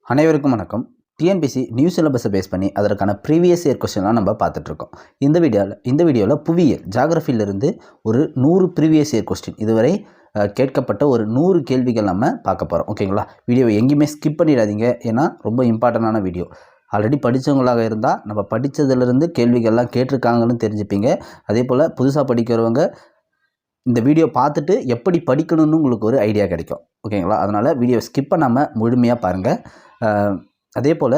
அனைவருக்கும் வணக்கம். TNPSC new சிலபஸை பேஸ் பண்ணி அதற்கான ப்ரீவியஸ் இயர் கொஸ்டின்லாம் நம்ம பார்த்துட்ருக்கோம். இந்த வீடியோவில் புவியியல் ஜாகிரஃபியிலிருந்து ஒரு 100 ப்ரீவியஸ் இயர் கொஸ்டின் இதுவரை கேட்கப்பட்ட ஒரு 100 கேள்விகள் நம்ம பார்க்க போகிறோம். ஓகேங்களா? வீடியோவை எங்கேயுமே ஸ்கிப் பண்ணிடாதீங்க, ஏன்னா ரொம்ப இம்பார்ட்டண்டான வீடியோ. ஆல்ரெடி படித்தவங்களாக இருந்தால் நம்ம படித்ததுலேருந்து கேள்விகள்லாம் கேட்டிருக்காங்கன்னு தெரிஞ்சுப்பீங்க. அதே போல் புதுசாக படிக்கிறவங்க இந்த வீடியோ பார்த்துட்டு எப்படி படிக்கணும்னு உங்களுக்கு ஒரு ஐடியா கிடைக்கும். ஓகேங்களா? அதனால் வீடியோ ஸ்கிப் பண்ணாமல் முழுமையாக பாருங்கள். அதே போல்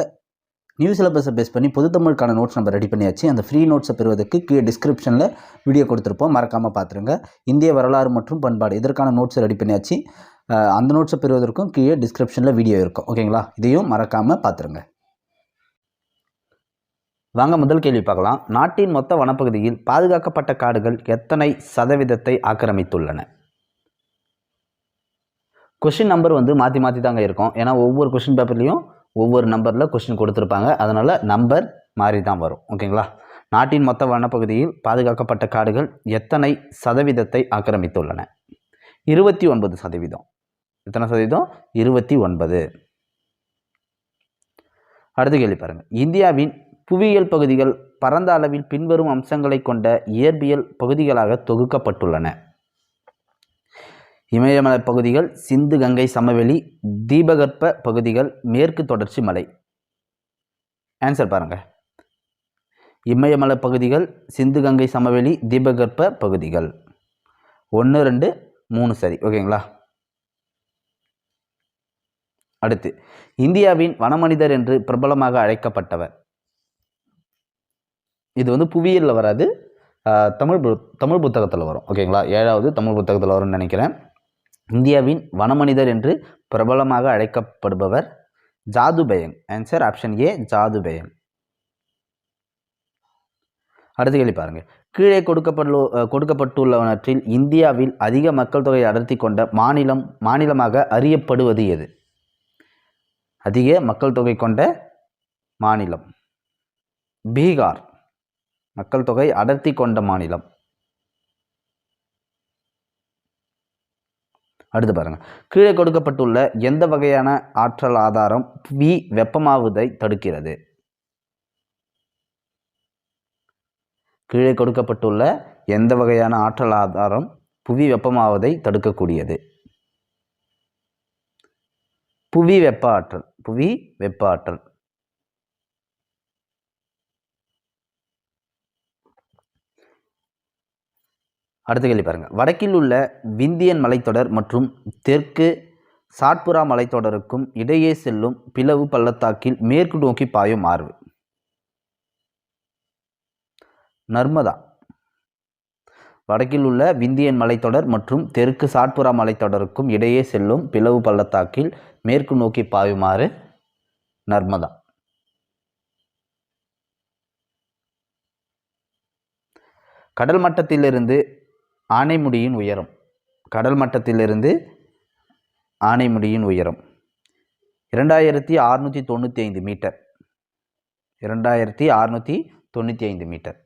நியூ சிலபஸை பேஸ் பண்ணி பொதுத்தமிழுக்கான நோட்ஸ் நம்ம ரெடி பண்ணியாச்சு. அந்த ஃப்ரீ நோட்ஸை பெறுவதற்கு கீழே டிஸ்கிரிப்ஷனில் வீடியோ கொடுத்துருப்போம், மறக்காமல் பார்த்துருங்க. இந்திய வரலாறு மற்றும் பண்பாடு இதற்கான நோட்ஸை ரெடி பண்ணியாச்சு. அந்த நோட்ஸை பெறுவதற்கும் கீழே டிஸ்கிரிப்ஷனில் வீடியோ இருக்கும். ஓகேங்களா? இதையும் மறக்காமல் பார்த்துருங்க. வாங்க முதல் கேள்வி பார்க்கலாம். நாட்டின் மொத்த வனப்பகுதியில் பாதுகாக்கப்பட்ட காடுகள் எத்தனை சதவீதத்தை ஆக்கிரமித்துள்ளன? கொஷின் நம்பர் மாற்றி மாற்றி தாங்க இருக்கும், ஏன்னா ஒவ்வொரு கொஷின் பேப்பர்லேயும் ஒவ்வொரு நம்பரில் கொஷின் கொடுத்துருப்பாங்க. அதனால் நம்பர் மாறி தான் வரும். ஓகேங்களா? நாட்டின் மொத்த வனப்பகுதியில் பாதுகாக்கப்பட்ட காடுகள் எத்தனை சதவீதத்தை ஆக்கிரமித்துள்ளன? 29%. எத்தனை சதவீதம்? 29. அடுத்த கேள்வி பாருங்கள். இந்தியாவின் புவியியல் பகுதிகள் பரந்த அளவில் பின்வரும் அம்சங்களை கொண்ட இயற்பியல் பகுதிகளாக தொகுக்கப்பட்டுள்ளன. இமயமலை பகுதிகள், சிந்து கங்கை சமவெளி, தீபகற்ப பகுதிகள், மேற்கு தொடர்ச்சி மலை. ஆன்சர் பாருங்க. இமயமலை பகுதிகள், சிந்து கங்கை சமவெளி, தீபகற்ப பகுதிகள். 1, 2, 3 சரி. ஓகேங்களா? அடுத்து, இந்தியாவின் வனமனிதர் என்று பிரபலமாக அழைக்கப்பட்டவர். இது புவியியலில் வராது, தமிழ் புத்தகத்தில் வரும். ஓகேங்களா? 7வது தமிழ் புத்தகத்தில் வரும்னு நினைக்கிறேன். இந்தியாவின் வனமனிதர் என்று பிரபலமாக அழைக்கப்படுபவர் ஜாதுபயங். ஆன்சர் ஆப்ஷன் ஏ, ஜாதுபயங். அடுத்த கேள்வி பாருங்க. கீழே கொடுக்கப்பட்டுள்ளவற்றில் இந்தியாவில் அதிக மக்கள் தொகை அடர்த்தி கொண்ட மாநிலமாக அறியப்படுவது எது? அதிக மக்கள் தொகை கொண்ட மாநிலம் பீகார். மக்கள் தொகை அடர்த்தி கொண்ட மாநிலம். அடுத்து பாருங்க. கீழே கொடுக்கப்பட்டுள்ள எந்த வகையான ஆற்றல் ஆதாரம் புவி வெப்பமாவதை தடுக்கிறது? கீழே கொடுக்கப்பட்டுள்ள எந்த வகையான ஆற்றல் ஆதாரம் புவி வெப்பமாவதை தடுக்கக்கூடியது? புவி வெப்ப ஆற்றல். புவி வெப்ப ஆற்றல். அடுத்த கேள்வி பாருங்க. வடக்கில் உள்ள விந்தியன் மலைத்தொடர் மற்றும் தெற்கு சாட்புரா மலைத்தொடருக்கும் இடையே செல்லும் பிளவு பள்ளத்தாக்கில் மேற்கு நோக்கி பாயும் ஆறு. நர்மதா. வடக்கில் உள்ள விந்தியன் மலைத்தொடர் மற்றும் தெற்கு சாட்புரா மலைத்தொடருக்கும் இடையே செல்லும் பிளவு பள்ளத்தாக்கில் மேற்கு நோக்கி பாயுமாறு நர்மதா. கடல் மட்டத்திலிருந்து ஆனைமுடியின் உயரம். கடல் மட்டத்திலிருந்து ஆனைமுடியின் உயரம் 2695 மீட்டர். 2695 மீட்டர்.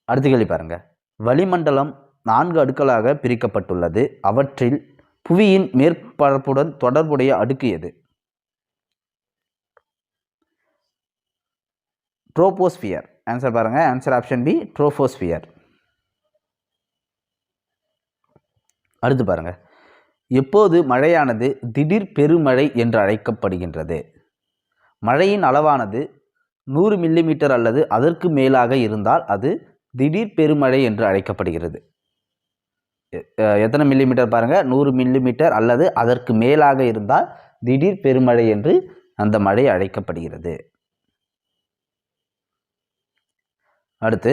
அடுத்த கேள்வி பாருங்க. வளிமண்டலம் 4 அடுக்களாக பிரிக்கப்பட்டுள்ளது. அவற்றில் புவியின் மேற்பரப்புடன் தொடர்புடைய அடுக்கு எது? ட்ரோபோஸ்பியர். ஆன்சர் பாருங்க. Answer option B, troposphere. அடுத்து பாருங்க. எப்போது மழையானது திடீர் பெருமழை என்று அழைக்கப்படுகின்றது? மழையின் அளவானது 100 மில்லிமீட்டர் அல்லது அதற்கு மேலாக இருந்தால் அது திடீர் பெருமழை என்று அழைக்கப்படுகிறது. எத்தனை மில்லிமீட்டர் பாருங்க? 100 மில்லிமீட்டர் அல்லது அதற்கு மேலாக இருந்தால் திடீர் பெருமழை என்று அந்த மழை அழைக்கப்படுகிறது. அடுத்து,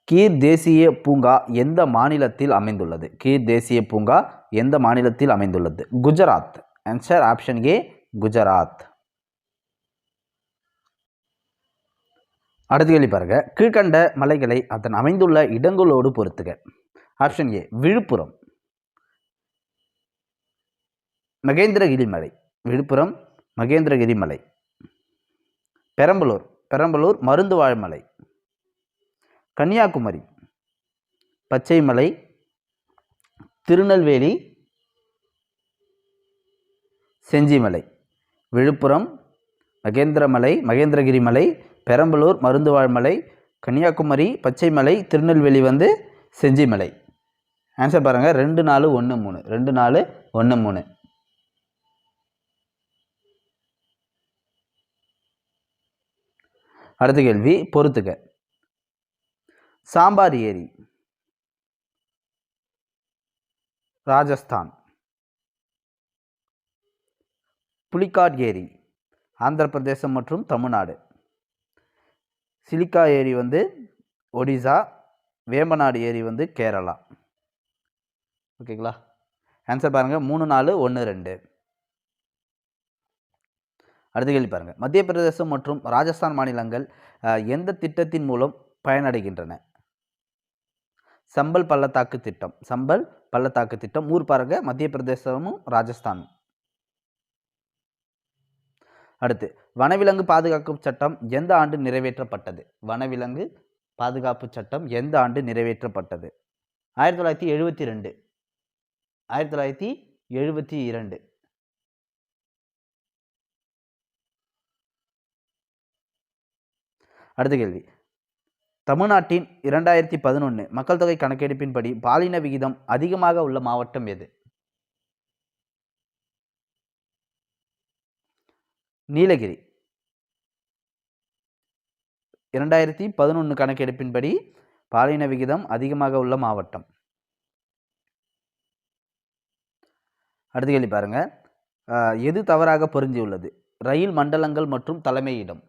கீர் தேசிய பூங்கா எந்த மாநிலத்தில் அமைந்துள்ளது? கீர் தேசிய பூங்கா எந்த மாநிலத்தில் அமைந்துள்ளது? குஜராத். ஆன்சர் ஆப்ஷன் ஏ, குஜராத். அடுத்த கேள்வி பாருங்க. கீழ்கண்ட மலைகளை அதன் அமைந்துள்ள இடங்களோடு பொறுத்துக. ஆப்ஷன் ஏ, விழுப்புரம் மகேந்திரகிரி மலை. விழுப்புரம் மகேந்திரகிரி மலை. பெரம்பலூர் மருந்துவாழ் மலை. கன்னியாகுமரி பச்சைமலை. திருநெல்வேலி செஞ்சிமலை. விழுப்புரம் மகேந்திரகிரி மலை, பெரம்பலூர் மருந்துவாழ் மலை, கன்னியாகுமரி பச்சைமலை, திருநெல்வேலி வந்து செஞ்சிமலை. ஆன்சர் பாருங்கள் 2 4 1 3 2 4 1 3. அடுத்த கேள்வி பொறுத்துக்க. சாம்பார் ஏரி ராஜஸ்தான். புலிக்காட் ஏரி ஆந்திர பிரதேசம் மற்றும் தமிழ்நாடு. சிலிக்கா ஏரி வந்து ஒடிசா. வேம்பநாடு ஏரி வந்து கேரளா. ஓகேங்களா? ஆன்சர் பாருங்கள் 3 4 1 2. அடுத்த கேள்வி பாருங்கள். மத்திய பிரதேசம் மற்றும் ராஜஸ்தான் மாநிலங்கள் எந்த திட்டத்தின் மூலம் பயனடைகின்றன? சம்பல் பள்ளத்தாக்கு திட்டம். சம்பல் பள்ளத்தாக்கு திட்டம். ஊர் பாருங்க, மத்திய பிரதேசமும் ராஜஸ்தானும். அடுத்து வனவிலங்கு பாதுகாப்பு சட்டம் எந்த ஆண்டு நிறைவேற்றப்பட்டது? வனவிலங்கு பாதுகாப்பு சட்டம் எந்த ஆண்டு நிறைவேற்றப்பட்டது? 1972. 1972. அடுத்த கேள்வி. தமிழ்நாட்டின் 2011 மக்கள் தொகை கணக்கெடுப்பின்படி பாலின விகிதம் அதிகமாக உள்ள மாவட்டம் எது? நீலகிரி. 2011 கணக்கெடுப்பின்படி பாலின விகிதம் அதிகமாக உள்ள மாவட்டம். அடுத்த கேள்வி பாருங்க. எது தவறாக பொருந்தியுள்ளது? ரயில் மண்டலங்கள் மற்றும் தலைமையிடம்.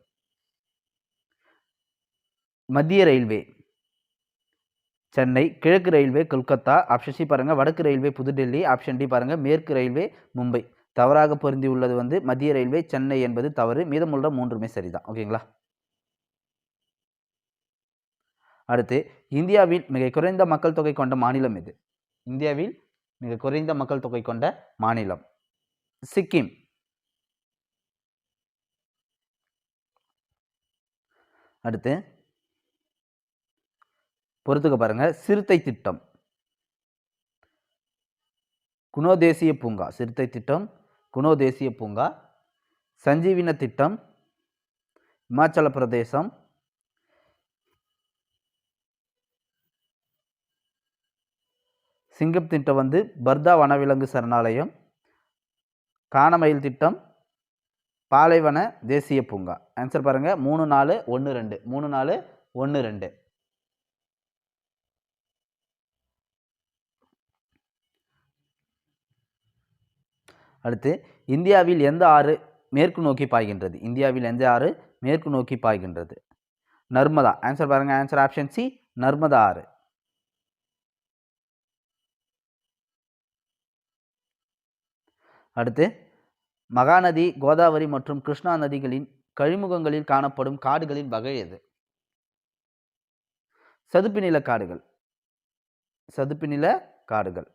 மத்திய ரயில்வே சென்னை, கிழக்கு ரயில்வே கொல்கத்தா. ஆப்ஷன் சி பாருங்க வடக்கு ரயில்வே புதுடெல்லி. ஆப்ஷன் டி பாருங்க மேற்கு ரயில்வே மும்பை. தவறாக பொருந்தி உள்ளது வந்து மத்திய ரயில்வே சென்னை என்பது தவறு. மீதமுள்ள 3மே சரிதான். ஓகேங்களா? அடுத்து இந்தியாவில் மிக குறைந்த மக்கள் தொகை கொண்ட மாநிலம் எது? இந்தியாவில் மிக குறைந்த மக்கள் தொகை கொண்ட மாநிலம் சிக்கிம். அடுத்து பொறுத்துக்க பாருங்க. சிறுத்தை திட்டம், குணோ தேசிய பூங்கா. சிறுத்தை திட்டம், குணோ தேசிய பூங்கா. சஞ்சீவின திட்டம் இமாச்சல பிரதேசம். சிங்கம் திட்டம் வந்து பர்தா வனவிலங்கு சரணாலயம். கானமயில் திட்டம் பாலைவன தேசிய பூங்கா. ஆன்சர் பாருங்க 3 4 1 2. 3 4 1 2. அடுத்து இந்தியாவில் எந்த ஆறு மேற்கு நோக்கி பாய்கின்றது? இந்தியாவில் எந்த ஆறு மேற்கு நோக்கி பாய்கின்றது? நர்மதா. ஆன்சர் பாருங்க. ஆன்சர் ஆப்ஷன் சி நர்மதா ஆறு. அடுத்து மகாநதி, கோதாவரி மற்றும் கிருஷ்ணா நதிகளின் கழிமுகங்களில் காணப்படும் காடுகளின் வகை எது? சதுப்பு நில காடுகள். சதுப்பு நில காடுகள்.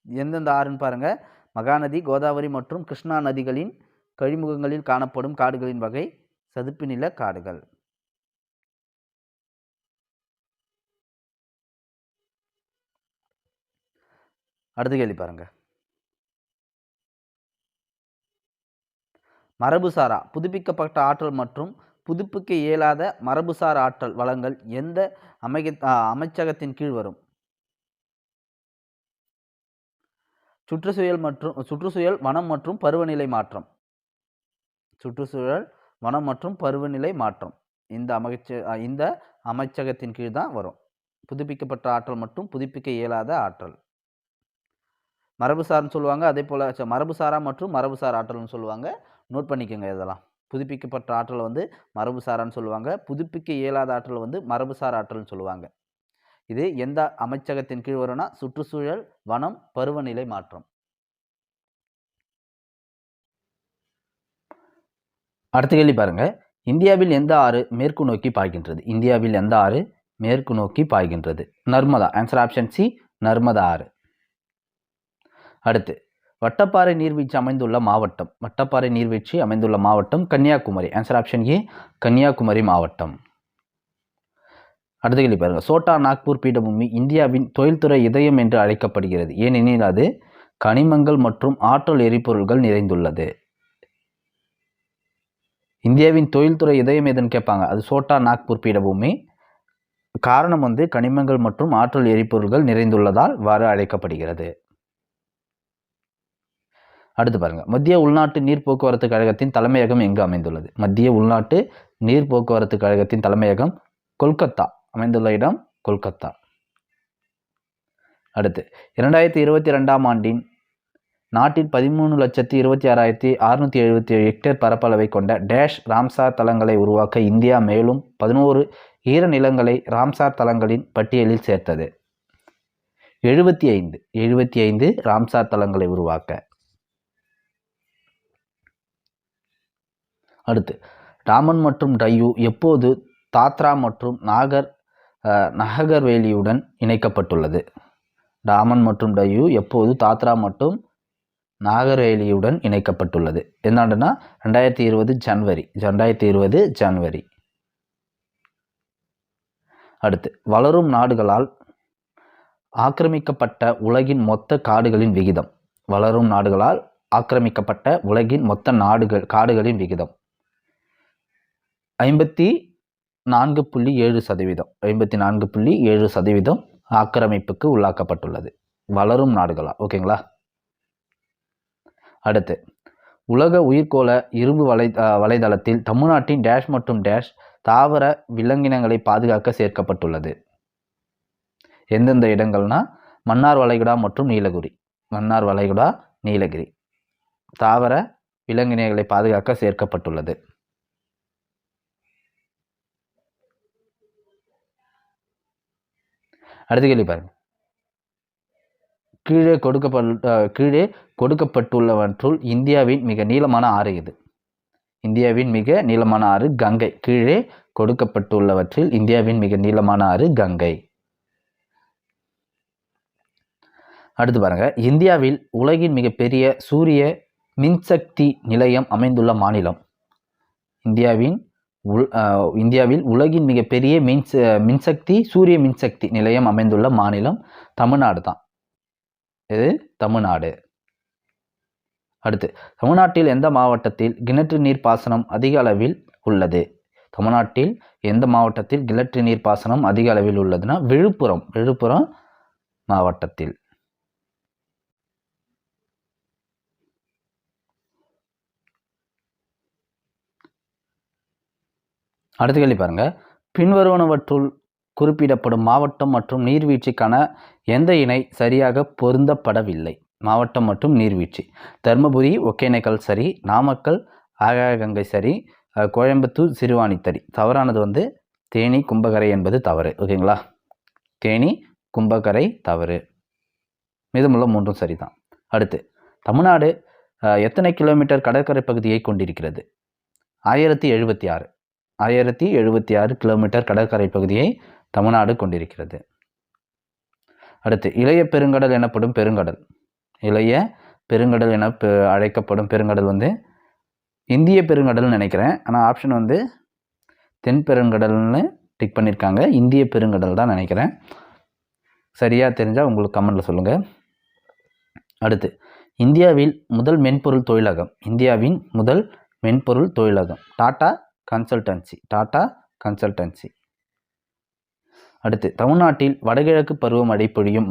எந்தெந்த ஆறுன்னு பாருங்க. மகாநதி, கோதாவரி மற்றும் கிருஷ்ணா நதிகளின் கழிமுகங்களில் காணப்படும் காடுகளின் வகை சதுப்பு நில காடுகள். அடுத்த கேள்வி பாருங்க. மரபுசாரா புதுப்பிக்கப்பட்ட ஆற்றல் மற்றும் புதுப்பிக்க இயலாத மரபுசார் ஆற்றல் வளங்கள் எந்த அமைச்சகத்தின் கீழ் வரும்? சுற்றுச்சூழல், வனம் மற்றும் பருவநிலை மாற்றம். சுற்றுச்சூழல், வனம் மற்றும் பருவநிலை மாற்றம் இந்த அமைச்சகத்தின் கீழ் தான் வரும். புதுப்பிக்கப்பட்ட ஆற்றல் மற்றும் புதுப்பிக்க இயலாத ஆற்றல் மரபுசார்னு சொல்லுவாங்க. அதே போல் மரபுசாரா மற்றும் மரபுசார் ஆற்றல்னு சொல்லுவாங்க. நோட் பண்ணிக்கோங்க. இதெல்லாம் புதுப்பிக்கப்பட்ட ஆற்றல் வந்து மரபுசாரான்னு சொல்லுவாங்க. புதுப்பிக்க இயலாத ஆற்றல் வந்து மரபுசார் ஆற்றல்னு சொல்லுவாங்க. இது எந்த அமைச்சகத்தின் கீழ் வரும்னா சுற்றுச்சூழல், வனம், பருவநிலை மாற்றம். அடுத்த கேள்வி பாருங்க. இந்தியாவில் எந்த ஆறு மேற்கு நோக்கி பாய்கின்றது? இந்தியாவில் எந்த ஆறு மேற்கு நோக்கி பாய்கின்றது? Narmada. Answer option C Narmada ஆறு. அடுத்து வட்டப்பாறை நீர்வீழ்ச்சி அமைந்துள்ள மாவட்டம். வட்டப்பாறை நீர்வீழ்ச்சி அமைந்துள்ள மாவட்டம் Kanyakumari. Answer option A Kanyakumari மாவட்டம். அடுத்த கேள்வி பாருங்க. சோட்டா நாக்பூர் பீடபூமி இந்தியாவின் தொழில்துறை இதயம் என்று அழைக்கப்படுகிறது. ஏனெனில் அது கனிமங்கள் மற்றும் ஆற்றல் எரிபொருள்கள் நிறைந்துள்ளது. இந்தியாவின் தொழில்துறை இதயம் எதுன்னு கேட்பாங்க. அது சோட்டா நாக்பூர் பீடபூமி. காரணம் வந்து கனிமங்கள் மற்றும் ஆற்றல் எரிபொருள்கள் நிறைந்துள்ளதால் இவ்வாறு அழைக்கப்படுகிறது. அடுத்து பாருங்க, மத்திய உள்நாட்டு நீர் போக்குவரத்து கழகத்தின் தலைமையகம் எங்கு அமைந்துள்ளது? மத்திய உள்நாட்டு நீர் போக்குவரத்து கழகத்தின் தலைமையகம் கொல்கத்தா. அமைந்துள்ள இடம் கொல்கத்தா. அடுத்து 2022ஆம் ஆண்டின் நாட்டில் 13,26,677 ஹெக்டேர் பரப்பளவை கொண்ட டேஷ் ராம்சார் தலங்களை உருவாக்க இந்தியா மேலும் 11 ஈரநிலங்களை ராம்சார் தலங்களின் பட்டியலில் சேர்த்தது. 75 ராம்சார் தலங்களை உருவாக்க. அடுத்து, டாமன் மற்றும் டையூ எப்போது தாத்ரா மற்றும் நகர்வேலியுடன் இணைக்கப்பட்டுள்ளது? டாமன் மற்றும் டையூ எப்போது தாத்ரா மற்றும் நாகர்வேலியுடன் இணைக்கப்பட்டுள்ளது? என்னாண்டுன்னா 2020 ஜனவரி. அடுத்து, வளரும் நாடுகளால் ஆக்கிரமிக்கப்பட்ட உலகின் மொத்த காடுகளின் விகிதம். வளரும் நாடுகளால் ஆக்கிரமிக்கப்பட்ட உலகின் மொத்த காடுகளின் விகிதம் 54.7%. 54.7% ஆக்கிரமிப்புக்கு உள்ளாக்கப்பட்டுள்ளது வளரும் நாடுகளால். ஓகேங்களா? அடுத்து, உலக உயிர்கோள இரும்பு வலைதளத்தில் தமிழ்நாட்டின் டேஷ் மற்றும் டேஷ் தாவர விலங்கினங்களை பாதுகாக்க சேர்க்கப்பட்டுள்ளது. எந்தெந்த இடங்கள்னா மன்னார் வளைகுடா மற்றும் நீலகிரி. மன்னார் வளைகுடா, நீலகிரி தாவர விலங்கினங்களை பாதுகாக்க சேர்க்கப்பட்டுள்ளது. அடுத்த கேள்வி பாருங்க. கீழே கொடுக்கப்பட்டுள்ளவற்றுள் இந்தியாவின் மிக நீளமான ஆறு எது? இந்தியாவின் மிக நீளமான ஆறு கங்கை. கீழே கொடுக்கப்பட்டுள்ளவற்றில் இந்தியாவின் மிக நீளமான ஆறு கங்கை. அடுத்து பாருங்க, இந்தியாவில் உலகின் மிகப்பெரிய சூரிய மின்சக்தி நிலையம் அமைந்துள்ள மாநிலம். இந்தியாவில் உலகின் மிகப்பெரிய சூரிய மின்சக்தி நிலையம் அமைந்துள்ள மாநிலம் தமிழ்நாடு தான். இது தமிழ்நாடு. அடுத்து, தமிழ்நாட்டில் எந்த மாவட்டத்தில் கிணற்று நீர் பாசனம் அதிக அளவில் உள்ளது? தமிழ்நாட்டில் எந்த மாவட்டத்தில் கிணற்று நீர் பாசனம் அதிக அளவில் உள்ளதுன்னா விழுப்புரம் மாவட்டத்தில். அடுத்த கேள்வி பாருங்க, பின்வருவனவற்றுள் குறிப்பிடப்படும் மாவட்டம் மற்றும் நீர்வீழ்ச்சிக்கான எந்த இணை சரியாக பொருந்தப்படவில்லை? மாவட்டம் மற்றும் நீர்வீழ்ச்சி தர்மபுரி ஒகேனக்கல் சரி, நாமக்கல் ஆகாயகங்கை சரி, கோயம்புத்தூர் சிறுவாணித்தடி. தவறானது வந்து தேனி கும்பகரை என்பது தவறு. ஓகேங்களா? தேனி கும்பகரை தவறு. மீதமுள்ள மூன்றும் சரிதான். அடுத்து, தமிழ்நாடு எத்தனை கிலோமீட்டர் கடற்கரை பகுதியை கொண்டிருக்கிறது? 1076 கிலோமீட்டர் கடற்கரை பகுதியை தமிழ்நாடு கொண்டிருக்கிறது. அடுத்து, இளைய பெருங்கடல் எனப்படும் பெருங்கடல். இளைய பெருங்கடல் என அழைக்கப்படும் பெருங்கடல் வந்து இந்திய பெருங்கடல்னு நினைக்கிறேன். ஆனால் ஆப்ஷன் வந்து தென் பெருங்கடல்னு டிக் பண்ணியிருக்காங்க. இந்திய பெருங்கடல் தான் நினைக்கிறேன். சரியாக தெரிஞ்சால் உங்களுக்கு கமெண்டில் சொல்லுங்கள். அடுத்து, இந்தியாவின் முதல் மென்பொருள் தொழிலகம் டாடா கன்சல்டன்சி. அடுத்து, தமிழ்நாட்டில் வடகிழக்கு பருவமழை பொழியும்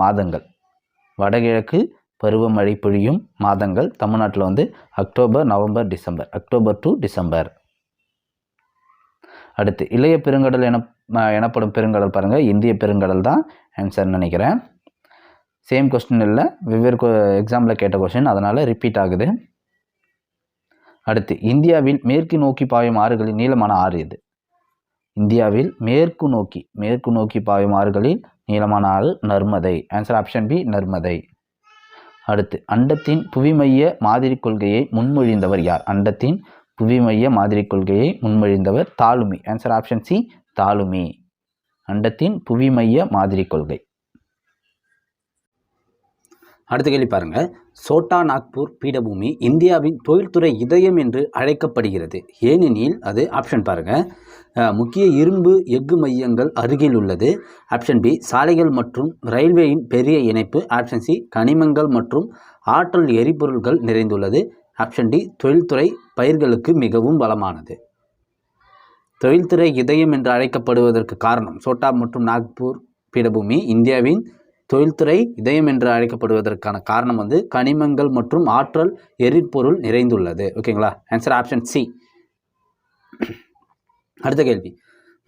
மாதங்கள் தமிழ்நாட்டில் வந்து October, November, December. October to December. அடுத்து, இளைய பெருங்கடல் எனப்படும் பெருங்கடல் பாருங்கள், இந்திய பெருங்கடல் தான் ஆன்சர் நினைக்கிறேன். சேம் கொஸ்டின் இல்லை, வெவ்வேறு எக்ஸாமில் கேட்ட கொஸ்டின், அதனால் ரிப்பீட் ஆகுது. அடுத்து, இந்தியாவில் மேற்கு நோக்கி பாயும் ஆறுகளின் நீளமான ஆறு எது? இந்தியாவில் மேற்கு நோக்கி பாயும் ஆறுகளில் நீளமான ஆறு Narmada. Answer option B, Narmada. அடுத்து, அண்டத்தின் புவிமைய மாதிரி கொள்கையை முன்மொழிந்தவர் யார்? அண்டத்தின் புவிமைய மாதிரி கொள்கையை முன்மொழிந்தவர் Ptolemy. Answer option C, Ptolemy. அண்டத்தின் புவிமைய மாதிரி கொள்கை. அடுத்த கேள்வி பாருங்க. சோட்டா நாக்பூர் பீடபூமி இந்தியாவின் தொழில்துறை இதயம் என்று அழைக்கப்படுகிறது. ஏனெனில் அது ஆப்ஷன் பாருங்க. முக்கிய இரும்பு எஃகு மையங்கள் அருகில் உள்ளது. ஆப்ஷன் பி சாலைகள் மற்றும் ரயில்வேயின் பெரிய இணைப்பு. ஆப்ஷன் சி கனிமங்கள் மற்றும் ஆற்றல் எரிபொருள்கள் நிறைந்துள்ளது. ஆப்ஷன் டி தொழில்துறை பயிர்களுக்கு மிகவும் பலமானது. தொழில்துறை இதயம் என்று அழைக்கப்படுவதற்கு காரணம் சோட்டா மற்றும் நாக்பூர் பீடபூமி இந்தியாவின் தொழில்துறை இதயம் என்று அழைக்கப்படுவதற்கான காரணம் வந்து கனிமங்கள் மற்றும் ஆற்றல் எரிபொருள் நிறைந்துள்ளது. ஓகேங்களா, ஆன்சர் ஆப்ஷன் சி. அடுத்த கேள்வி.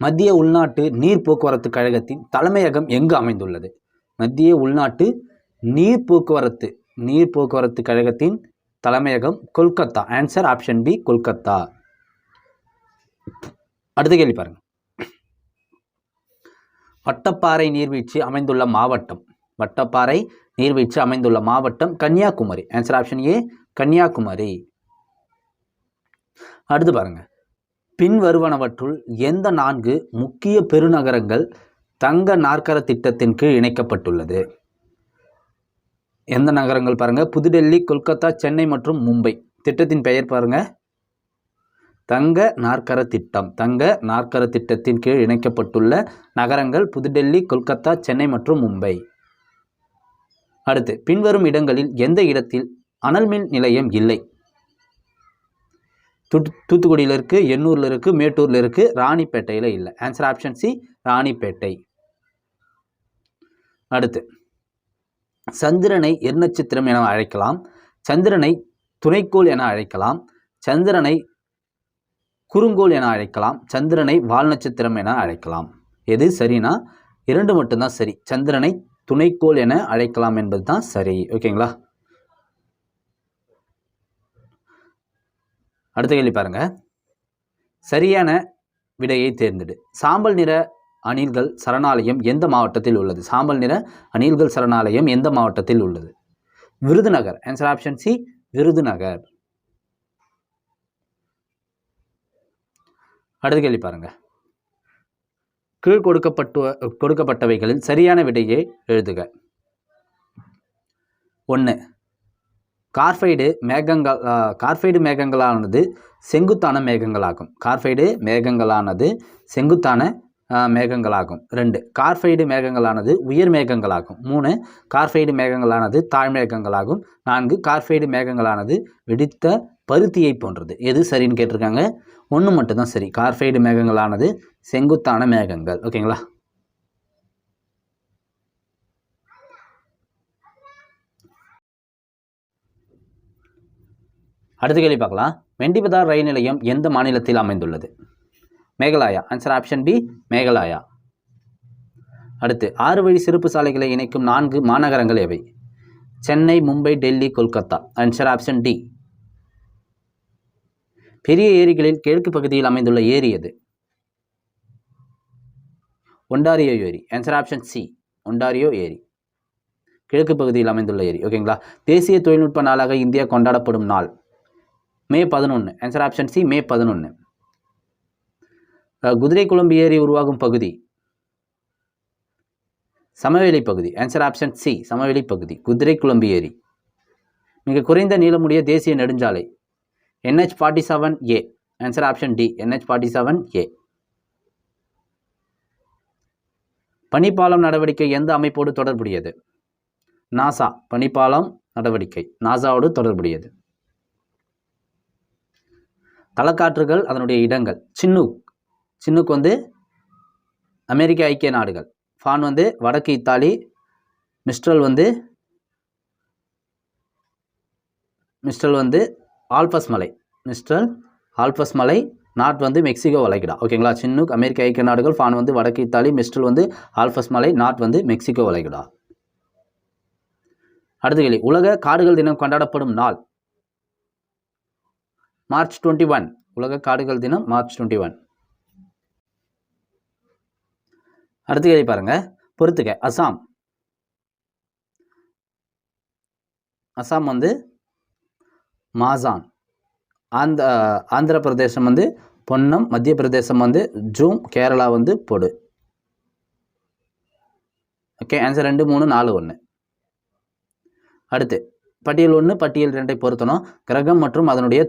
மத்திய உள்நாட்டு நீர் போக்குவரத்து கழகத்தின் தலைமையகம் எங்கு அமைந்துள்ளது? மத்திய உள்நாட்டு நீர் போக்குவரத்து கழகத்தின் தலைமையகம் Kolkata. Answer option B Kolkata. அடுத்த கேள்வி பாருங்க. வட்டப்பாறை நீர்வீழ்ச்சி அமைந்துள்ள மாவட்டம் Kanyakumari. Answer option A Kanyakumari. அடுத்து பாருங்க. பின்வருவனவற்றுள் எந்த 4 முக்கிய பெருநகரங்கள் தங்க நாற்கர திட்டத்தின் கீழ் இணைக்கப்பட்டுள்ளது? எந்த நகரங்கள் பாருங்க? புதுடெல்லி, கொல்கத்தா, சென்னை மற்றும் மும்பை. திட்டத்தின் பெயர் பாருங்க, தங்க நாற்கர திட்டத்தின் கீழ் இணைக்கப்பட்டுள்ள நகரங்கள் புதுடெல்லி, கொல்கத்தா, சென்னை மற்றும் மும்பை. அடுத்து, பின்வரும் இடங்களில் எந்த இடத்தில் அனல் மின் நிலையம் இல்லை? தூத்துக்குடியில் இருக்கு, எண்ணூரில் இருக்கு, மேட்டூரில் இருக்கு, ராணிப்பேட்டையில் இல்லை. Answer option C Ranipet. அடுத்து, சந்திரனை எரிநட்சத்திரம் என அழைக்கலாம், சந்திரனை துணைக்கோள் என அழைக்கலாம், சந்திரனை குறுங்கோள் என அழைக்கலாம், சந்திரனை வால் நட்சத்திரம் என அழைக்கலாம். எது சரினா 2 மட்டும்தான் சரி. சந்திரனை துணைக்கோள் என அழைக்கலாம் என்பது தான் சரி. ஓகேங்களா. அடுத்த கேள்வி பாருங்க. சரியான விடையை தேர்ந்தெடு. சாம்பல் நிற அணில்கள் சரணாலயம் எந்த மாவட்டத்தில் உள்ளது? சாம்பல் நிற அணில்கள் சரணாலயம் எந்த மாவட்டத்தில் உள்ளது? Virudhunagar. Answer option C Virudhunagar. அடுத்த கேள்வி பாருங்க. கீழ் கொடுக்கப்பட்டவைகளில் சரியான விடையை எழுதுக. 1. கார்பைடு மேகங்களானது செங்குத்தான மேகங்களாகும். கார்பைடு மேகங்களானது செங்குத்தான மேகங்களாகும். 2. கார்பைடு மேகங்களானது உயர் மேகங்களாகும். 3. கார்பைடு மேகங்களானது தாழ்மேகங்களாகும். 4. கார்பைடு மேகங்களானது வெடித்த பருத்தியை போன்றது. எது சரின்னு கேட்டிருக்காங்க. 1 மட்டும்தான் சரி. கார்பைடு மேகங்களானது செங்குத்தான மேகங்கள். ஓகேங்களா. அடுத்த கேள்வி பார்க்கலாம். வெண்டிபதார் ரயில் நிலையம் எந்த மாநிலத்தில் அமைந்துள்ளது? Meghalaya. Answer option B Meghalaya. அடுத்து, 6 வழி சிறப்பு சாலைகளை இணைக்கும் 4 மாநகரங்கள் எவை? Chennai, Mumbai, Delhi, Kolkata. Answer option D. பெரிய ஏரிகளில் கிழக்கு பகுதியில் அமைந்துள்ள ஏரி எது? ஒண்டாரியோ ஏரி. ஆன்சர் ஆப்ஷன் சி ஒண்டாரியோ ஏரி, கிழக்கு பகுதியில் அமைந்துள்ள ஏரி. ஓகேங்களா. தேசிய தொழில்நுட்ப நாளாக இந்தியா கொண்டாடப்படும் நாள் மே 11. ஆன்சர் ஆப்ஷன் சி மே 11. குதிரை குழம்பு ஏரி உருவாகும் பகுதி சமவெளி பகுதி. ஆன்சர் ஆப்ஷன் சி சமவெளி பகுதி, குதிரை குழம்பு ஏரி. மிக குறைந்த நீளமுடைய தேசிய நெடுஞ்சாலை NH47A. Answer option D NH47A. பனிப்பாலம் நடவடிக்கை எந்த அமைப்போடு தொடர்புடையது? நாசா. பனிப்பாலம் நடவடிக்கை நாசாவோடு தொடர்புடையது. தலக்காற்றுகள் அதனுடைய இடங்கள். சின்னூக் வந்து அமெரிக்க ஐக்கிய நாடுகள், ஃபான் வந்து வடக்கு இத்தாலி, மிஸ்ட்ரல் வந்து ஆல்பஸ் மலை, நாட் வந்து மெக்சிகோ வளைகுடா. ஓகேங்களா. சின்னூக் அமெரிக்க ஐக்கிய நாடுகள், ஃபான் வந்து வடக்கு இத்தாலி, மிஸ்ட்ரல் வந்து ஆல்பஸ் மலை, நாட் வந்து மெக்சிகோ வளைகுடா. அடுத்த கேள்வி. உலக காடுகள் தினம் கொண்டாடப்படும் நாள் மார்ச் 21. உலக காடுகள் தினம் மார்ச் 21. அடுத்த கேள்வி பாருங்க, பொறுத்துக்க. அசாம் வந்து மாசான், ஆந்திர பிரதேசம் வந்து பொன்னம், மத்திய பிரதேசம் வந்து ஜூம், கேரளா வந்து பொடு. ஓகே. ஆன்சர் 2, 3, 4, 1. அடுத்து பட்டியல் 1 பட்டியல் 2 பொருத்தணும். கிரகம் மற்றும் அதனுடைய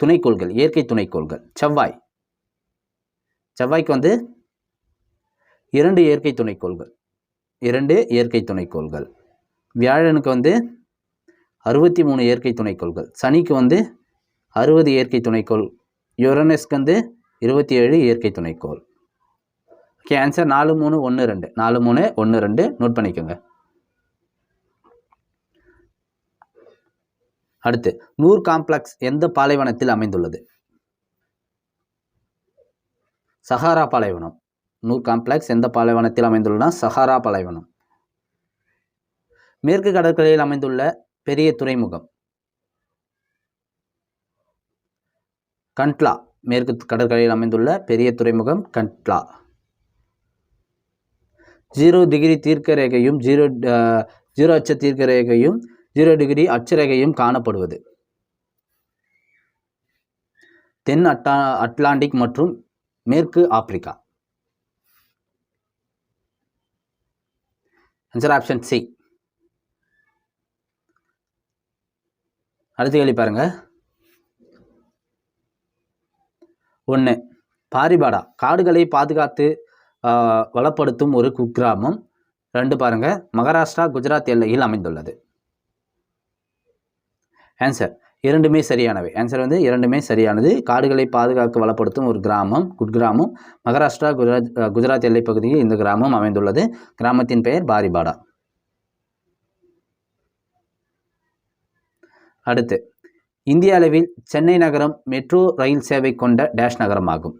துணைக்கோள்கள், இயற்கை துணைக்கோள்கள். செவ்வாய்க்கு வந்து 2 இயற்கை துணைக்கோள்கள். வியாழனுக்கு வந்து 63 இயற்கை துணைக்கோள்கள். சனிக்கு வந்து 60 இயற்கை துணைக்கோள். யுரேனஸ்க்கு வந்து 27 இயற்கை துணைக்கோள். ஓகே, ஆன்சர் 4 3 1 2 4 3 1 2 நோட் பண்ணிக்கோங்க. அடுத்து மூர் காம்ப்ளெக்ஸ் எந்த பாலைவனத்தில் அமைந்துள்ளது? சஹாரா பாலைவனம். மூர் காம்ப்ளெக்ஸ் எந்த பாலைவனத்தில் அமைந்துள்ளன? சஹாரா பாலைவனம். மேற்கு கடற்கரையில் அமைந்துள்ள பெரிய துறைமுகம் கண்ட்லா. மேற்கு கடற்கரையில் அமைந்துள்ள பெரிய துறைமுகம் கண்ட்லா. 0 டிகிரி தீர்க்க ரேகையும் 0 அச்ச தீர்க்க ரேகையும் 0 டிகிரி அட்சரேகையும் காணப்படுவது தென் அட்லாண்டிக் மற்றும் மேற்கு ஆப்பிரிக்கா. Answer option C. அடுத்த கேள்வி பாருங்க. 1 பாரிபாடா காடுகளை பாதுகாத்து வளப்படுத்தும் ஒரு குக்கிராமம். 2 பாருங்க மகாராஷ்டிரா குஜராத் எல்லையில் அமைந்துள்ளது. ஆன்சர் இரண்டுமே சரியானவை. ஆன்சர் வந்து இரண்டுமே சரியானது. காடுகளை பாதுகாக்க வளப்படுத்தும் ஒரு கிராமம் குக்கிராமம் மகாராஷ்டிரா குஜராத் எல்லை பகுதியில் இந்த கிராமம் அமைந்துள்ளது. கிராமத்தின் பெயர் பாரிபாடா. அடுத்து இந்திய அளவில் சென்னை நகரம் மெட்ரோ ரயில் சேவை கொண்ட டேஷ் நகரமாகும்.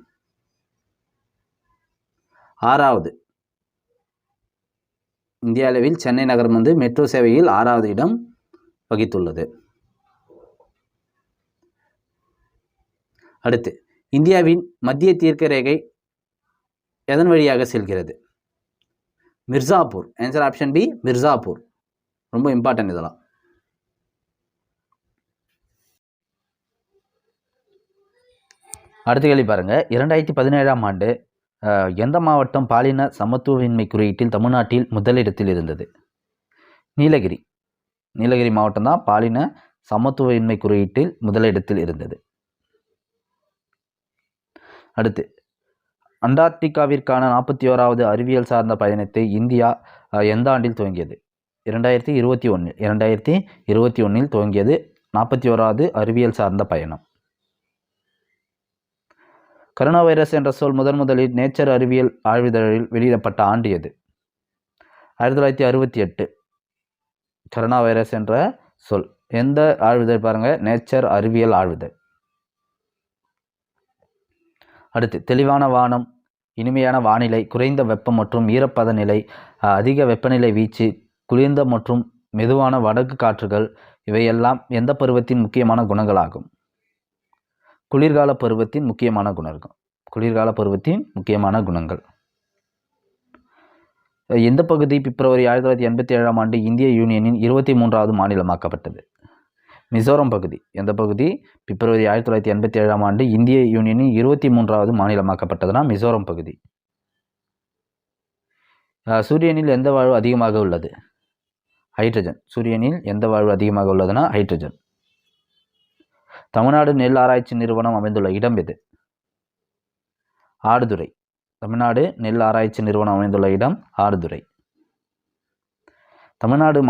6வது. இந்திய அளவில் சென்னை நகரம் வந்து மெட்ரோ சேவையில் 6வது இடம் வகித்துள்ளது. அடுத்து இந்தியாவின் மத்திய தீர்க்க ரேகை எதன் வழியாக செல்கிறது? Mirzapur. Answer option B Mirzapur. ரொம்ப இம்பார்ட்டன்ட் இதெல்லாம். அடுத்த கேள்வி பாருங்க. 2017ஆம் ஆண்டு எந்த மாவட்டம் பாலின சமத்துவமின்மை குறியீட்டில் தமிழ்நாட்டில் முதலிடத்தில் இருந்தது? நீலகிரி. நீலகிரி மாவட்டம் தான் பாலின சமத்துவமின்மை குறியீட்டில் முதலிடத்தில் இருந்தது. அடுத்து அண்டார்டிகாவிற்கான 41வது அறிவியல் சார்ந்த பயணத்தை இந்தியா எந்த ஆண்டில் துவங்கியது? 2021 துவங்கியது 41வது அறிவியல் சார்ந்த பயணம். கரோனா வைரஸ் என்ற சொல் முதலில் நேச்சர் அறிவியல் ஆய்விதழில் வெளியிடப்பட்ட ஆண்டு எது? 1968. கரோனா வைரஸ் என்ற சொல் எந்த ஆய்விதழ் பாருங்க? நேச்சர் அறிவியல் ஆய்விதழ். அடுத்து தெளிவான வானம், இனிமையான வானிலை, குறைந்த வெப்பம் மற்றும் ஈரப்பத நிலை, அதிக வெப்பநிலை வீச்சு, குளிர்ந்த மற்றும் மெதுவான வடக்கு காற்றுகள் இவையெல்லாம் எந்த பருவத்தின் முக்கியமான குணங்களாகும்? குளிர்கால பருவத்தின் முக்கியமான குணங்கள். எந்த பகுதி பிப்ரவரி 1987ஆம் ஆண்டு இந்திய யூனியனின் 23வது மாநிலமாக்கப்பட்டது? மிசோரம் பகுதி. எந்த பகுதி பிப்ரவரி 1987ஆம் ஆண்டு இந்திய யூனியனின் 23வது மாநிலமாக்கப்பட்டதுன்னா மிசோரம் பகுதி. சூரியனில் எந்த வாயு அதிகமாக உள்ளது? ஹைட்ரஜன். சூரியனில் எந்த வாயு அதிகமாக உள்ளதுன்னா ஹைட்ரஜன். தமிழ்நாடு நெல் ஆராய்ச்சி நிறுவனம் அமைந்துள்ள இடம் எது? ஆடுதுறை. தமிழ்நாடு நெல் ஆராய்ச்சி நிறுவனம் அமைந்துள்ள இடம் ஆடுதுறை. தமிழ்நாடு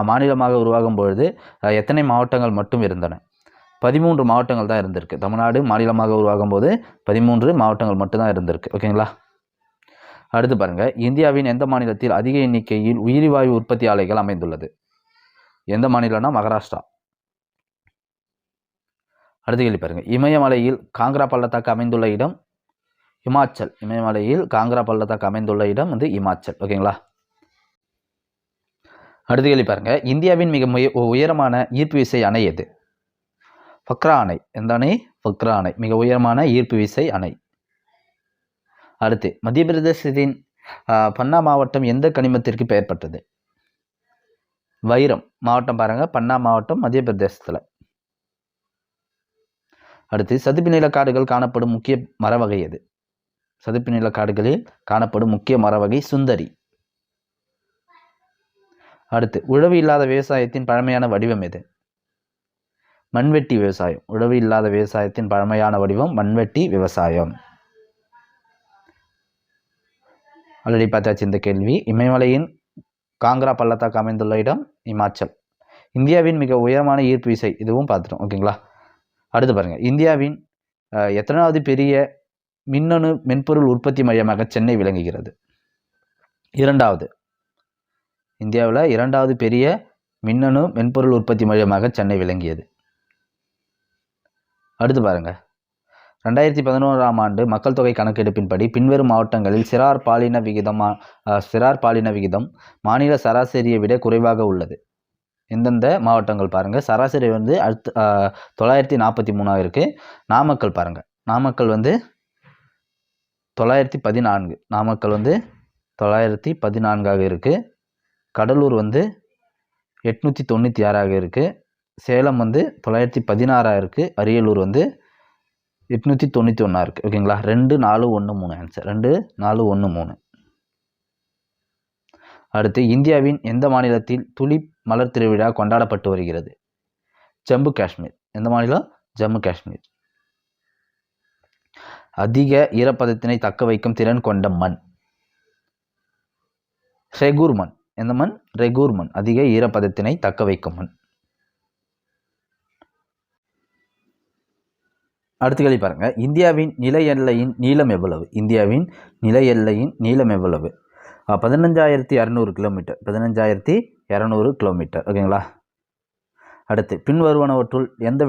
மாநிலமாக உருவாகும் பொழுது எத்தனை மாவட்டங்கள் மட்டும் இருந்தன? 13 மாவட்டங்கள் தான் இருந்திருக்கு. தமிழ்நாடு மாநிலமாக உருவாகும் போது 13 மாவட்டங்கள் மட்டும்தான் இருந்திருக்கு. ஓகேங்களா? அடுத்து பாருங்க. இந்தியாவின் எந்த மாநிலத்தில் அதிக எண்ணிக்கையில் உயிரிவாயு உற்பத்தி ஆலைகள் அமைந்துள்ளது? எந்த மாநிலம்னா மகாராஷ்டிரா. அடுத்த கேள்வி பாருங்க. இமயமலையில் காங்கிரா பள்ளத்தாக்கு அமைந்துள்ள இடம்? இமாச்சல். இமயமலையில் காங்கிரா பள்ளத்தாக்கு அமைந்துள்ள இடம் வந்து இமாச்சல். ஓகேங்களா? அடுத்த கேள்வி பாருங்க. இந்தியாவின் மிக உயரமான ஈர்ப்பு விசை அணை எது? ஃபக்ரா அணை. எந்த அணை? ஃபக்ரா அணை மிக உயரமான ஈர்ப்பு விசை அணை. அடுத்து மத்திய பிரதேசத்தின் பன்னா மாவட்டம் எந்த கனிமத்திற்கு பெயர் பெற்றது? வைரம் மாவட்டம் பாருங்க. பன்னா மாவட்டம் மத்திய பிரதேசத்தில். அடுத்து சதுப்பு நில காடுகள் காணப்படும் முக்கிய மர வகை எது? சதுப்பு நில காடுகளில் காணப்படும் முக்கிய மர வகை சுந்தரி. அடுத்து உழவு இல்லாத விவசாயத்தின் பழமையான வடிவம் எது? மண்வெட்டி விவசாயம். உழவு இல்லாத விவசாயத்தின் பழமையான வடிவம் மண்வெட்டி விவசாயம். ஆல்ரெடி பார்த்தாச்சு இந்த கேள்வி. இமயமலையின் காங்க்ரா பள்ளத்தாக்கு அமைந்துள்ள இடம் இமாச்சல். இந்தியாவின் மிக உயரமான ஈர்ப்பு விசை, இதுவும் பார்த்துட்டோம். ஓகேங்களா. அடுத்து பாருங்கள், இந்தியாவின் எத்தனாவது பெரிய மின்னணு மென்பொருள் உற்பத்தி மையமாக சென்னை விளங்குகிறது? இரண்டாவது. இந்தியாவில் இரண்டாவது பெரிய மின்னணு மென்பொருள் உற்பத்தி மையமாக சென்னை விளங்கியது. அடுத்து பாருங்கள், 2011ஆம் ஆண்டு மக்கள் தொகை கணக்கெடுப்பின்படி பின்வரும் மாவட்டங்களில் சிறார் பாலின விகிதம் மாநில சராசரியை விட குறைவாக உள்ளது. எந்தெந்த மாவட்டங்கள் பாருங்கள். சராசரி வந்து 943 இருக்குது. நாமக்கல் பாருங்கள், நாமக்கல் வந்து 914. நாமக்கல் வந்து 914 இருக்குது. கடலூர் வந்து 896 இருக்குது. சேலம் வந்து 916 இருக்குது. அரியலூர் வந்து 891 இருக்குது. ஓகேங்களா. 2413 ஆன்சர், 2413. அடுத்து, இந்தியாவின் எந்த மாநிலத்தில் துலிப் மலர் திருவிழா கொண்டாடப்பட்டு வருகிறது? ஜம்மு காஷ்மீர். எந்த மாநிலம்? ஜம்மு காஷ்மீர். அதிக ஈரப்பதத்தினை தக்க வைக்கும் திறன் கொண்ட மண்? ரெகூர் மண். எந்த மண்? ரெகூர் மண். அதிக ஈரப்பதத்தினை தக்க வைக்கும் மண். அடுத்த கேள்வி பாருங்க, இந்தியாவின் நில எல்லையின் நீளம் எவ்வளவு? இந்தியாவின் நில எல்லையின் நீளம் எவ்வளவு? 15,200 கிலோமீட்டர். 15,200 கிலோமீட்டர். ஓகேங்களா. அடுத்து, பின்வருவனவற்றுள் எந்த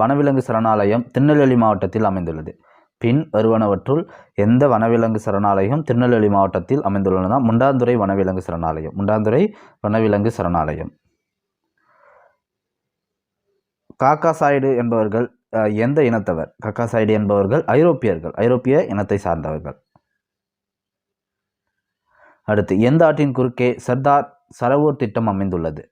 வனவிலங்கு சரணாலயம் திருநெல்வேலி மாவட்டத்தில் அமைந்துள்ளது? பின்வருவனவற்றுள் எந்த வனவிலங்கு சரணாலயம் திருநெல்வேலி மாவட்டத்தில் அமைந்துள்ளதுனா முண்டாந்துறை வனவிலங்கு சரணாலயம். முண்டாந்துறை வனவிலங்கு சரணாலயம். காக்காசாய்டு என்பவர்கள் எந்த இனத்தவர்? காக்காசாய்டு என்பவர்கள் ஐரோப்பியர்கள். ஐரோப்பிய இனத்தை சார்ந்தவர்கள். அடுத்து, எந்த ஆற்றின் குறுக்கே சர்தார் சரோவர் திட்டம் அமைந்துள்ளது?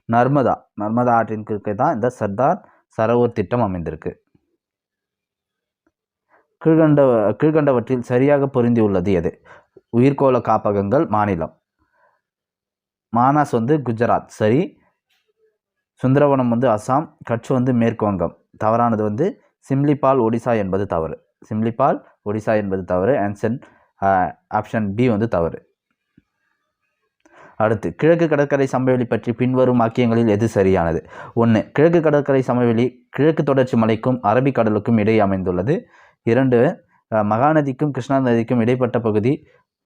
நர்மதா. நர்மதா ஆற்றின் குறுக்கே தான் இந்த சர்தார் சரோவர் திட்டம் அமைந்திருக்கு. கீழ்கண்டவற்றில் சரியாக பொருந்தியுள்ளது எது? உயிர்கோள காப்பகங்கள் மாநிலம். மானாஸ் வந்து குஜராத், சரி. சுந்தரவனம் வந்து அசாம், கட்ச் வந்து மேற்கு வங்கம். தவறானது வந்து சிம்லிபால் ஒடிசா என்பது தவறு. சிம்லிபால் ஒடிசா என்பது தவறு. ஆன்சர் ஆப்ஷன் பி வந்து தவறு. அடுத்து, கிழக்கு கடற்கரை சமவெளி பற்றி பின்வரும் வாக்கியங்களில் எது சரியானது? 1. கிழக்கு கடற்கரை சமவெளி கிழக்கு தொடர்ச்சி மலைக்கும் அரபிக்கடலுக்கும் இடையே அமைந்துள்ளது. 2. மகாநதிக்கும் கிருஷ்ணா நதிக்கும் இடைப்பட்ட பகுதி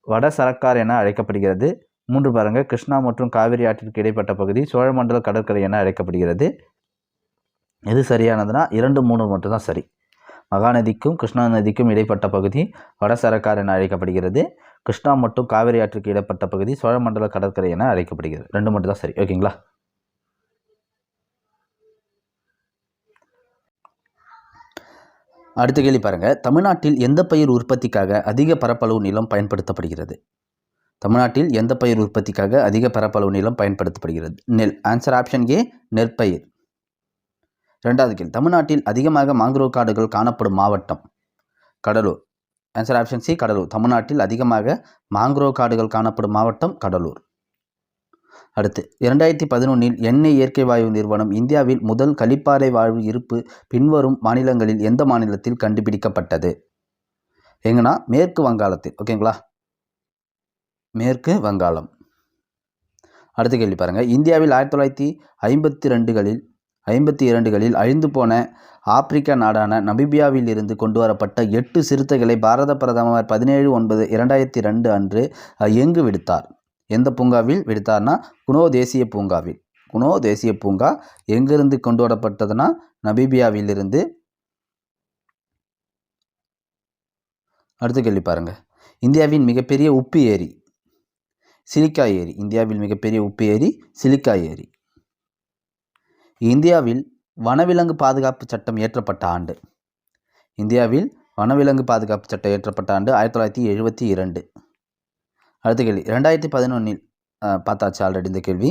வட சரக்கார் என அழைக்கப்படுகிறது. 3 பாருங்க, கிருஷ்ணா மற்றும் காவிரி ஆற்றிற்கு இடைப்பட்ட பகுதி சோழமண்டல கடற்கரை என அழைக்கப்படுகிறது. எது சரியானதுன்னா 2, 3 மட்டும் தான் சரி. மகாநதிக்கும் கிருஷ்ணா நதிக்கும் இடைப்பட்ட பகுதி வட சரக்கார் என அழைக்கப்படுகிறது. கிருஷ்ணா மற்றும் காவிரி ஆற்றுக்கு இடைப்பட்ட பகுதி சோழமண்டல கடற்கரை என அழைக்கப்படுகிறது. 2 மட்டும் தான் சரி. ஓகேங்களா. அடுத்த கேள்வி பாருங்க, தமிழ்நாட்டில் எந்த பயிர் உற்பத்திக்காக அதிக பரப்பளவு நிலம் பயன்படுத்தப்படுகிறது? தமிழ்நாட்டில் எந்த பயிர் உற்பத்திக்காக அதிக பரப்பளவு நிலம் பயன்படுத்தப்படுகிறது? நெல். ஆன்சர் ஆப்ஷன் ஏ, நெற்பயிர். 2வது கேள்வி, தமிழ்நாட்டில் அதிகமாக மாங்குரோவ் காடுகள் காணப்படும் மாவட்டம்? Cuddalore. Answer option C, Cuddalore. தமிழ்நாட்டில் அதிகமாக மாங்குரோவ் காடுகள் காணப்படும் மாவட்டம் கடலூர். அடுத்து, 2011இல் எண்ணெய் இயற்கை வாயு நிறுவனம் இந்தியாவில் முதல் கலிப்பாறை வாழ்வு இருப்பு பின்வரும் மாநிலங்களில் எந்த மாநிலத்தில் கண்டுபிடிக்கப்பட்டது? எங்கன்னா மேற்கு வங்காளத்தில். ஓகேங்களா, மேற்கு வங்காளம். அடுத்த கேள்வி பாருங்கள், இந்தியாவில் 1952களில் அழிந்து போன ஆப்பிரிக்க நாடான நமீபியாவில் இருந்து கொண்டு வரப்பட்ட 8 சிறுத்தைகளை பாரத பிரதமர் 17/9/2002 அன்று எங்கு விடுத்தார்? எந்த பூங்காவில் விடுத்தார்னா குனோ தேசிய பூங்காவில். குனோ தேசிய பூங்கா எங்கிருந்து கொண்டு வரப்பட்டதுன்னா நமீபியாவிலிருந்து. அடுத்த கேள்வி பாருங்கள், இந்தியாவின் மிகப்பெரிய உப்பு ஏரி சிலிக்கா ஏரி. இந்தியாவில் மிகப்பெரிய உப்பு ஏரி சிலிக்கா ஏரி. இந்தியாவில் வனவிலங்கு பாதுகாப்பு சட்டம் இயற்றப்பட்ட ஆண்டு? இந்தியாவில் வனவிலங்கு பாதுகாப்பு சட்டம் இயற்றப்பட்ட ஆண்டு 1972. அடுத்த கேள்வி, 2011இல் பார்த்தாச்சு ஆல்ரெடி இந்த கேள்வி.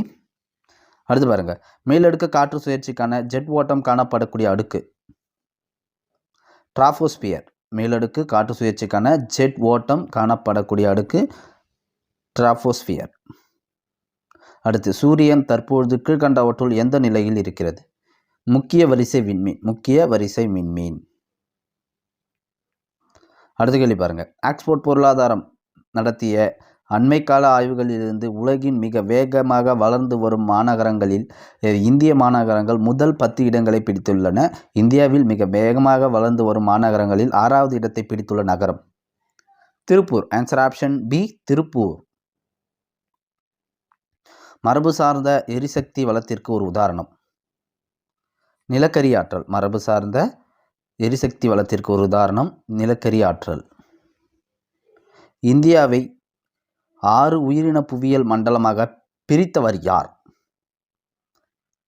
அடுத்து பாருங்கள், மேலடுக்கு காற்று சுழற்சிக்கான ஜெட் ஓட்டம் காணப்படக்கூடிய அடுக்கு? ட்ராபோஸ்பியர். மேலடுக்கு காற்று சுழற்சிக்கான ஜெட் ஓட்டம் காணப்படக்கூடிய அடுக்கு ட்ராபோஸ்பியர். அடுத்து சூரியன் தற்பொழுது கீழ்கண்டவற்றுள் எந்த நிலையில் இருக்கிறது? முக்கிய வரிசை விண்மீன். முக்கிய வரிசை விண்மீன். அடுத்த கேள்வி பாருங்க. ஆக்ஸ்போர்ட் பொருளாதாரம் நடத்திய அண்மைக்கால ஆய்வுகளிலிருந்து உலகின் மிக வேகமாக வளர்ந்து வரும் மாநகரங்களில் இந்திய மாநகரங்கள் முதல் 10 இடங்களை பிடித்துள்ளன. இந்தியாவில் மிக வேகமாக வளர்ந்து வரும் மாநகரங்களில் 6வது இடத்தை பிடித்துள்ள நகரம் Tiruppur. Answer option B, Tiruppur. மரபு சார்ந்த எரிசக்தி வளத்திற்கு ஒரு உதாரணம் நிலக்கரி ஆற்றல். மரபு சார்ந்த எரிசக்தி வளத்திற்கு ஒரு உதாரணம் நிலக்கரி ஆற்றல். இந்தியாவை 6 உயிரின புவியியல் மண்டலமாக பிரித்தவர் யார்?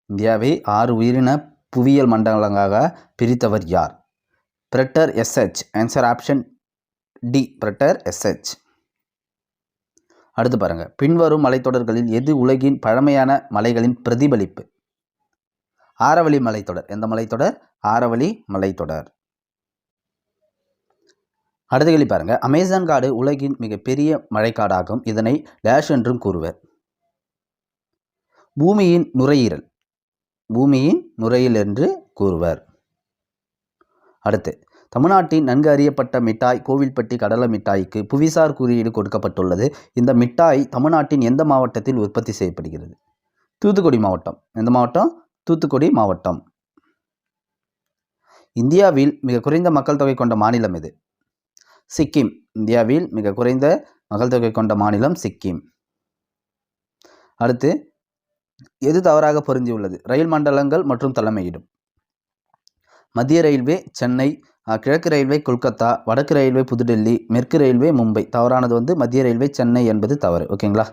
இந்தியாவை 6 உயிரின புவியியல் மண்டலங்களாக பிரித்தவர் யார்? பிரெட்டர் எஸ்ஹெச். ஆன்சர் ஆப்ஷன் டி, பிரெட்டர் எஸ்ஹெச். அடுத்து பாருங்க. பின்வரும் மலைத்தொடர்களில் எது உலகின் பழமையான மலைகளின் பிரதிபலிப்பு? ஆரவழி மலைத்தொடர். எந்த மலைத்தொடர்? ஆரவழி மலைத்தொடர். அடுத்த கேள்வி பாருங்க. அமேசான் காடு உலகின் மிகப்பெரிய மழைக்காடாகும். இதனை டேஷ் என்றும் கூறுவர். பூமியின் நுரையீரல். பூமியின் நுரையீரல் என்று கூறுவர். அடுத்து தமிழ்நாட்டின் நன்கு அறியப்பட்ட மிட்டாய் கோவில்பட்டி கடலை மிட்டாய்க்கு புவிசார் குறியீடு கொடுக்கப்பட்டுள்ளது. இந்த மிட்டாய் தமிழ்நாட்டின் எந்த மாவட்டத்தில் உற்பத்தி செய்யப்படுகிறது? தூத்துக்குடி மாவட்டம். எந்த மாவட்டம்? தூத்துக்குடி மாவட்டம். இந்தியாவில் மிக குறைந்த மக்கள் தொகை கொண்ட மாநிலம் எது? சிக்கிம். இந்தியாவில் மிக குறைந்த மக்கள் தொகை கொண்ட மாநிலம் சிக்கிம். அடுத்து எது தவறாக பொருந்தியுள்ளது? ரயில் மண்டலங்கள் மற்றும் தலைமையிடும். மத்திய ரயில்வே சென்னை, கிழக்கு ரயில்வே கொல்கத்தா, வடக்கு ரயில்வே புதுடெல்லி, மேற்கு ரயில்வே மும்பை. தவறானது மத்திய ரயில்வே சென்னை என்பது தவறு. ஓகேங்களா?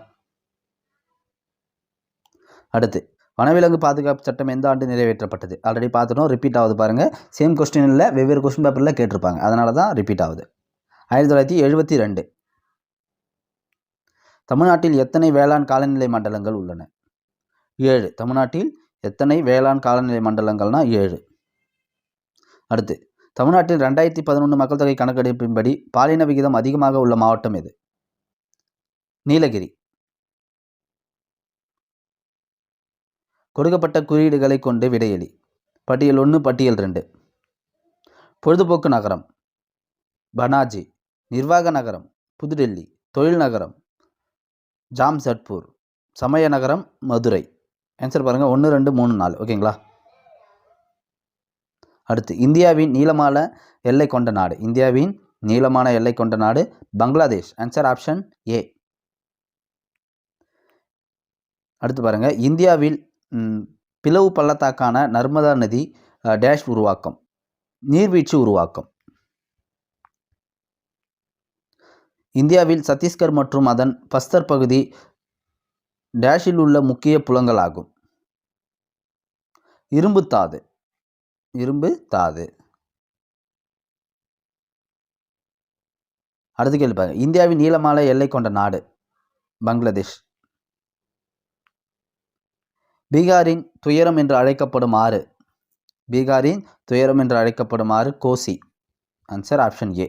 அடுத்து வனவிலங்கு பாதுகாப்பு சட்டம் எந்த ஆண்டு நிறைவேற்றப்பட்டது? ஆல்ரெடி பார்த்துட்டோம், ரிப்பீட் ஆகுது பாருங்கள். சேம் கொஸ்டின் இல்லை, வெவ்வேறு கொஸ்டின் பேப்பரில் கேட்டிருப்பாங்க, அதனால தான் ரிப்பீட் ஆகுது. 1972. தமிழ்நாட்டில் எத்தனை வேளாண் காலநிலை மண்டலங்கள் உள்ளன? 7. தமிழ்நாட்டில் எத்தனை வேளாண் காலநிலை மண்டலங்கள்னா 7. அடுத்து தமிழ்நாட்டில் 2011 மக்கள் தொகை கணக்கெடுப்பின்படி பாலின விகிதம் அதிகமாக உள்ள மாவட்டம் எது? நீலகிரி. கொடுக்கப்பட்ட குறியீடுகளை கொண்டு விடையளி. பட்டியல் 1, பட்டியல் 2. பொழுதுபோக்கு நகரம் பனாஜி, நிர்வாக நகரம் புதுடெல்லி, தொழில் நகரம் ஜாம்ஷெட்பூர், சமய நகரம் மதுரை. ஆன்சர் பாருங்கள் 1, 2, 3, 4. ஓகேங்களா? அடுத்து இந்தியாவின் நீளமான எல்லை கொண்ட நாடு. இந்தியாவின் நீளமான எல்லை கொண்ட நாடு பங்களாதேஷ். ஆன்சர் ஆப்ஷன் ஏ. அடுத்து பாருங்க. இந்தியாவில் பிளவு பள்ளத்தாக்கான நர்மதா நதி டேஷ் உருவாக்கம். நீர்வீழ்ச்சி உருவாக்கம். இந்தியாவில் சத்தீஸ்கர் மற்றும் அதன் பஸ்தர் பகுதி டேஷில் உள்ள முக்கிய புலங்கள் ஆகும். இரும்பு தாது. இரும்பு தாது. அடுத்து கேள்வி பாருங்க. இந்தியாவின் நீளமான எல்லை கொண்ட நாடு பங்களாதேஷ். பீகாரின் துயரம் என்று அழைக்கப்படும் ஆறு. பீகாரின் துயரம் என்று அழைக்கப்படும் ஆறு கோசி. ஆன்சர் ஆப்ஷன் ஏ.